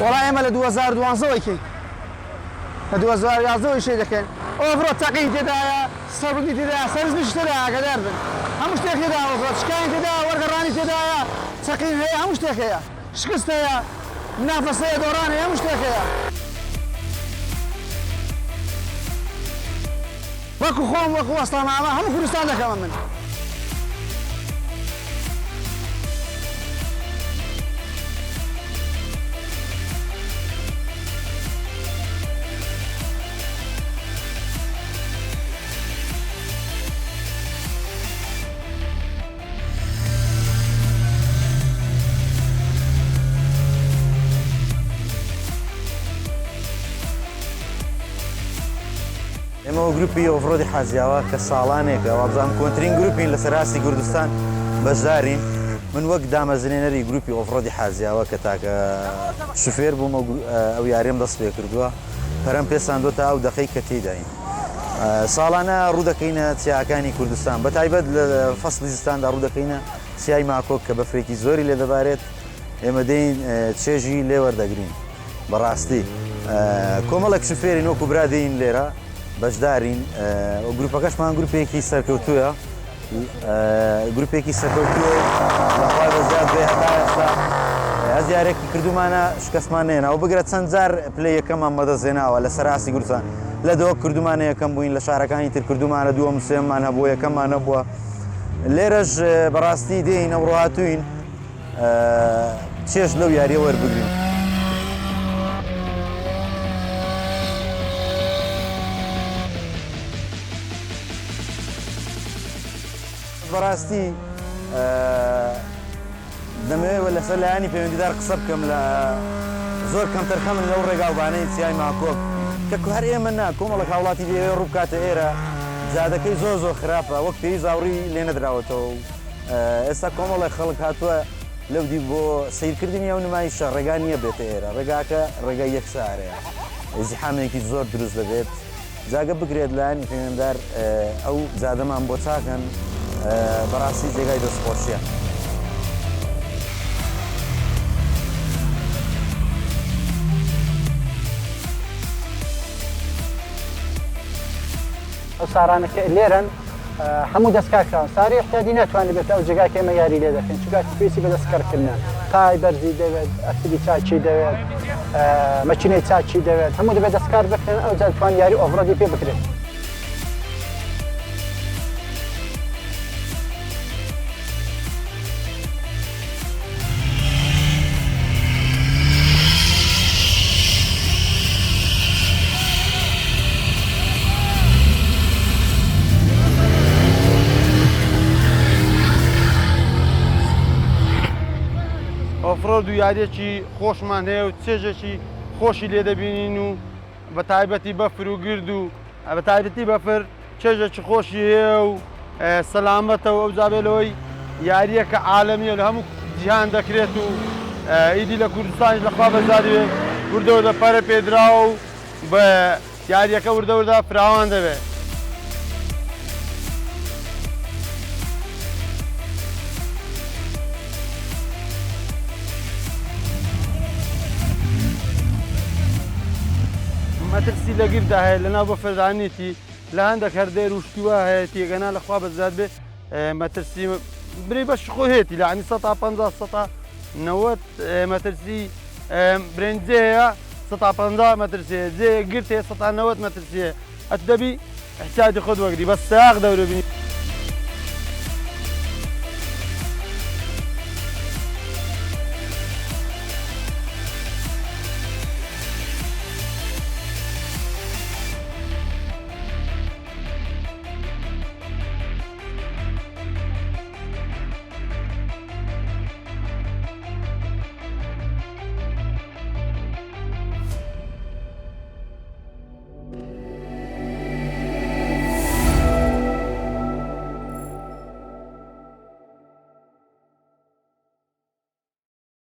والله إما ل 2012 كي ل 2011 شيء ذكين أوفرود تقين تدايا سرقي تدايا سرز مش تدايا كدار بن همش تكيدا أوفرود شكاين تدايا ورقراني تدايا تقين هي همش تكيا شكست هي منافسة دوراني همش تكيا وكو خوم وكو أصلا معنا هم كردستان ده كمان من ئێمە گروپی ئۆڤرۆدی حاجیاوە کە ساڵانێکە وابزانام کۆنترین گروپین لە سەراستی کوردستان بەشدارین من وەک دامەزرێنەری گروپی ئۆڤرۆدی حاجیاوە کە تاکە شوفێر بوومە ئەو یاریم دەست پێ کردووە پەرەم پێساندۆتە ئەو دەقەی کە تێداین ساڵانە ڕوو دەکەینە چیاکانی کوردستان بە تایبەت لە فەسڵی زستاندا ڕوو دەکەینە چیای ماکۆک کە بەفرێکی زۆری لێ دەبارێت ئێمە دەین چێژی لێ وەردەگرین بەڕاستی کۆمەڵێک شوفێرین وەکو برا دەین لێرە بەشدارین گروپەکەشمان گروپێکی سەرکەوتووە گروپێکی سەرکەوتووە لەخوای بەزیاد بێ هەتا ئێستا هەزیارێکی کردومانە شکەستمان نێناوە بگرە چەند جار پلەی یەکەممان بەدەستێناوە لە سەراستی کوردستان لە دۆ کردومانە یەکەم بووین لە شارەکانی تر کردومانە دووەم سێممان هەبووە یەکەممان نەبووە لێرەش بەڕاستی دێین ئەمڕۆ هاتووین چێژ لەو یاریە وەربگرین بەڕاستی دەمەوێت لەسەر لایانی پەیوەندیدار قسە بکەم لە زۆر کەمتەرخە من لەو ڕێگاوبانەی چیای ماکۆک کە هەر ئێمە نا کۆمەڵک هاوڵاتی دەوێ ڕوو بکاتە ئێرە جادەکەی زۆر خراپە وەک پێویست زاوڕی لێ نەدراوەتەوە ئێستا کۆمەڵێک خەڵک هاتووە لەو دی بۆ سیرکردنی ئەو نمایشە ڕێگا نییە بێتە ئێرە ڕێگاکە ڕێگای یەکسارەیە ئزیحامێکی زۆر دروست دەبێت جاگە بگرێت لایانی پەیوەندیدار ئەو جادەمان بۆ چاکەن بەڕاستی جێگای دەستخۆشیە ئەو سارانەکە لێرن هەموو دەستکارکراون ساری احتیاجی ناتوانێت بێت ئەو جێگاکە ئێمە یاری لێ دەکەین چونکە پێویستی بە دەستکارکردنە تای بەرزی دەوێت ئەسیدی چاچی دەوێت مەچینەی چاچی دەوێت هەموو دەبێت دەستکار بکەن ئەو جا توان یاری ئۆڤڕۆدی پێ بکرێت ئۆفرۆد و یاریەکی خۆشمان هەیە و چێژێکی خۆشی لێ دەبینین و بە تایبەتی بەفر و گرد و بە تایبەتی بەفر چێژێکی خۆشی هەیە و سەلامەتەوە ئەو جابێلەوەی یاریەکە عالەمیە لە هەموو جیهان دەکرێت و ئیدی لە کوردستانیش لەخوا بەزاروێ وردەوردە پەرە پێدراوە و بە یاریەکە وردەوردا فراوان دەبێت مەترسی لە گیردا هەیە لەناو بە فەرزانێتی لە هەندێک هەردەی ڕوشتیوە هەیە تێگەنا لەخوا بەزات بێ مەترسی بری بەش خۆ هێتی لە عنی 150 مەترسی برنجێ هەیە 150 مەترسیە جێ گرت هەیە 190 مەترسیە ئەت دەبی احتیاجی خۆت وەگری بەس ساغ دەورە بینی